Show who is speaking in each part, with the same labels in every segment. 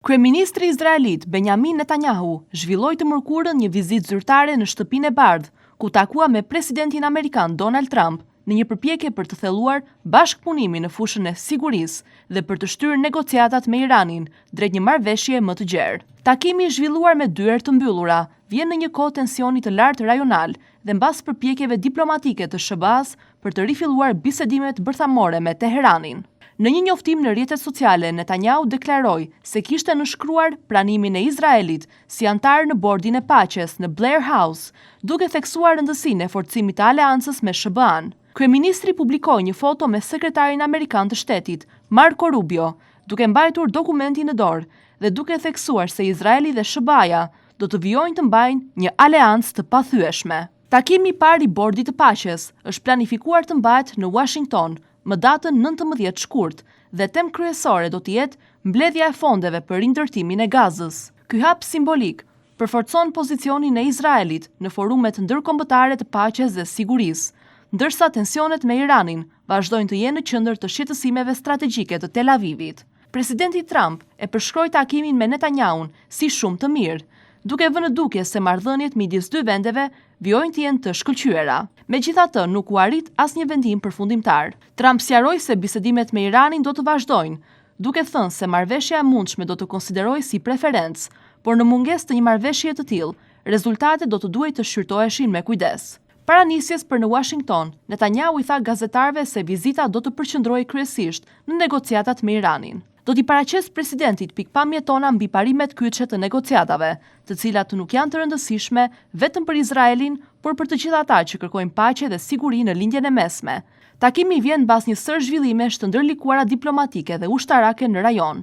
Speaker 1: Kryeministri izraelit Benjamin Netanyahu zhvilloi të mërkurën një vizitë zyrtare në Shtëpinë e Bardhë, ku takua me presidentin amerikan Donald Trump në një përpjekje për të thelluar bashkëpunimin në fushën e sigurisë dhe për të shtyrë negociatat me Iranin drejt një marrëveshje më të gjerë. Takimi i zhvilluar me dyert të mbyllura vjen në një kohë tensioni të lartë rajonal dhe mbas përpjekjeve diplomatike të SBA-s për të rifilluar bisedimet bërthamore me Teheranin. Në një njoftim në rrjetet sociale, Netanyahu deklaroi se kishte nënshkruar pranimin e Izraelit si antar në bordin e paqes në Blair House, duke theksuar rëndësinë e forcimit të aleancës me SBA-n. Kryeministri publikoi një foto me sekretarin amerikan të shtetit, Marco Rubio, duke mbajtur dokumentin në dorë dhe duke theksuar se Izraeli dhe SBA-ja do të vijojnë të mbajnë një aleancë të pathyeshme. Takimi i parë i bordit të paqes është planifikuar të mbahet në Washington më datën 19 shkurt dhe temë kryesore do të jetë mbledhja e fondeve për rindërtimin e Gazës. Ky hap simbolik përforcon pozicionin e Izraelit në forumet ndërkombëtare të paqes dhe sigurisë, ndërsa tensionet me Iranin vazhdojnë të jenë në qendër të shqetësimeve strategjike të Tel Avivit. Presidenti Trump e përshkroi takimin me Netanyahun si shumë të mirë, duke vënë dukje se marrëdhëniet midis dy vendeve vijojnë të jenë të shkëlqyera. Megjithatë, nuk u arrit asnjë vendim përfundimtar. Trump sqaroi se bisedimet me Iranin do të vazhdojnë, duke thënë se marrëveshja e mundshme do të konsiderohej si preferencë, por në mungesë të një marrëveshje të tillë, rezultatet do të duhej të shqyrtoheshin me kujdes. Para nisjes për në Washington, Netanyahu i tha gazetarëve se vizita do të përqendrohej kryesisht në negociatat me Iranin. Do t'i paraqes presidentit pikpamjet tona mbi parimet kyçe të negociatave, të cilat nuk janë të rëndësishme vetëm për Izraelin, por për të gjithë ata që kërkojnë paqe dhe siguri në lindjen e mesme. Takimi vjen mbas një sër zhvillimesh të ndërlikuara diplomatike dhe ushtarake në rajon.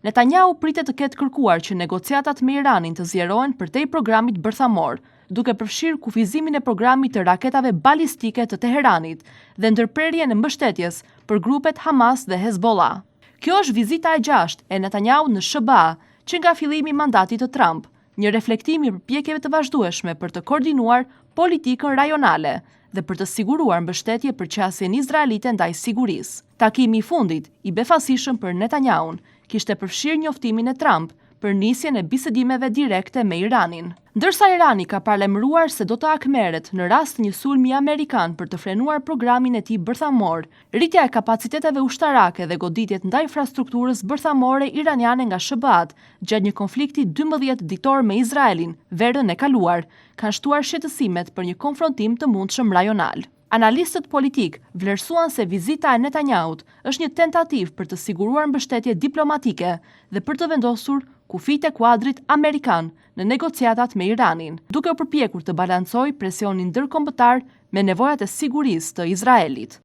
Speaker 1: Netanyahu pritet të ketë kërkuar që negociatat me Iranin të zgjerohen përtej programit bërthamor, duke përfshirë kufizimin e programit të raketave balistike të Teheranit dhe ndërprerjen e mbështetjes për grupet Hamas dhe Hezbollah. Kjo është vizita e 6 e Netanyahu në SBA, që nga fillimi i mandatit të Trump, një reflektim i përpjekjeve të vazhdueshme për të koordinuar politikën rajonale dhe për të siguruar mbështetje për qasjen izraelite ndaj sigurisë. Takimi i fundit, i befasishëm për Netanyahun, kishte përfshirë njoftimin e Trump për nisjen e bisedimeve direkte me Iranin. Ndërsa Irani ka paralajmëruar se do të akmerret në rast një sulmi amerikan për të frenuar programin e tij bërthamor, rritja e kapaciteteve ushtarake dhe goditjet ndaj infrastrukturës bërthamore iraniane nga SBA-t gjatë një konflikti 12 ditor me Izraelin verën e kaluar, kanë shtuar shqetësimet për një konfrontim të mundshëm rajonal. Analistët politik vlerësuan se vizita e Netanyahut është një tentativë për të siguruar mbështetje diplomatike dhe për të vendosur kufijt e kuadrit amerikan në negociatat me Iranin, duke u përpjekur të balancojë presionin ndërkombëtar me nevojat e sigurisë të Izraelit.